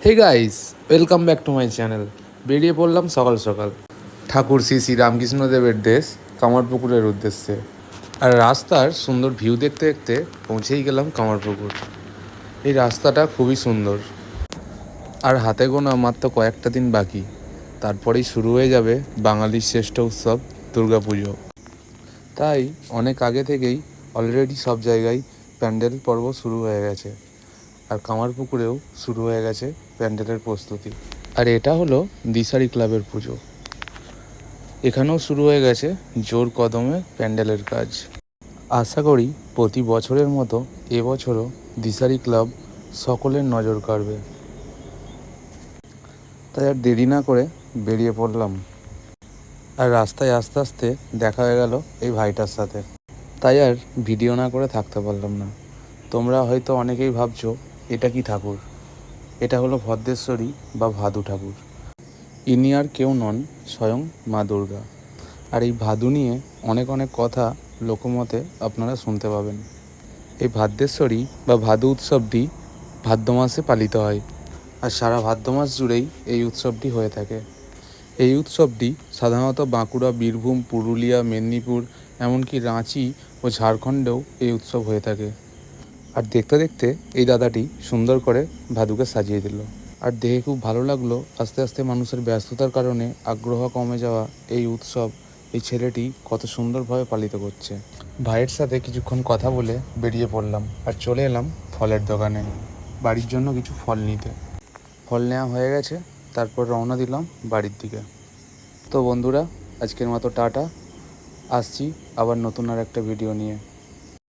Hey guys, welcome back to my channel. বেরিয়ে পড়লাম সকাল সকাল ঠাকুর শ্রী শ্রী রামকৃষ্ণদেবের দেশ কামারপুকুরের উদ্দেশ্যে। আর রাস্তার সুন্দর ভিউ দেখতে দেখতে পৌঁছেই গেলাম কামারপুকুর। এই রাস্তাটা খুবই সুন্দর, আর হাতে গোনা মাত্র কয়েকটা দিন বাকি, তারপরেই শুরু হয়ে যাবে বাঙালির শ্রেষ্ঠ উৎসব দুর্গাপুজো। তাই অনেক আগে থেকেই অলরেডি সব জায়গায় প্যান্ডেল পর্ব শুরু হয়ে গেছে, আর কামারপুকুরেও শুরু হয়ে গেছে প্যান্ডেলের প্রস্তুতি। আর এটা হলো দিশারি ক্লাবের পুজো। এখানেও শুরু হয়ে গেছে জোর কদমে প্যান্ডেলের কাজ। আশা করি প্রতি বছরের মতো এবছরও দিশারি ক্লাব সকলের নজর কাড়বে। তাই আর দেরি না করে বেরিয়ে পড়লাম। আর রাস্তায় আস্তে আস্তে দেখা হয়ে গেল এই ভাইটার সাথে। তাই আর ভিডিও না করে থাকতে পারলাম না। তোমরা হয়তো অনেকেই ভাবছো এটা কি ঠাকুর। এটা হলো ভদ্রেশ্বরী বা ভাদু ঠাকুর। ইনি আর কেউ নন, স্বয়ং মা দুর্গা। আর এই ভাদু নিয়ে অনেক অনেক কথা লোকমতে আপনারা শুনতে পাবেন। এই ভাদ্রেশ্বরী বা ভাদু উৎসবটি ভাদ্র মাসে পালিত হয়, আর সারা ভাদ্র মাস জুড়েই এই উৎসবটি হয়ে থাকে। এই উৎসবটি সাধারণত বাঁকুড়া, বীরভূম, পুরুলিয়া, মেদিনীপুর, এমনকি রাঁচি ও ঝাড়খণ্ডেও এই উৎসব হয়ে থাকে। আর দেখতে দেখতে এই দাদাটি সুন্দর করে ভাদুকে সাজিয়ে দিল। আর দেখে খুব ভালো লাগলো, আস্তে আস্তে মানুষের ব্যস্ততার কারণে আগ্রহ কমে যাওয়া এই উৎসব এই ছেলেটি কত সুন্দরভাবে পালিত করছে। ভাইয়ের সাথে কিছুক্ষণ কথা বলে বেরিয়ে পড়লাম, আর চলে এলাম ফলের দোকানে বাড়ির জন্য কিছু ফল নিতে। ফল নেওয়া হয়ে গেছে, তারপর রওনা দিলাম বাড়ির দিকে। তো বন্ধুরা, আজকের মতো টাটা। আসছি আবার নতুন আর একটা ভিডিও নিয়ে।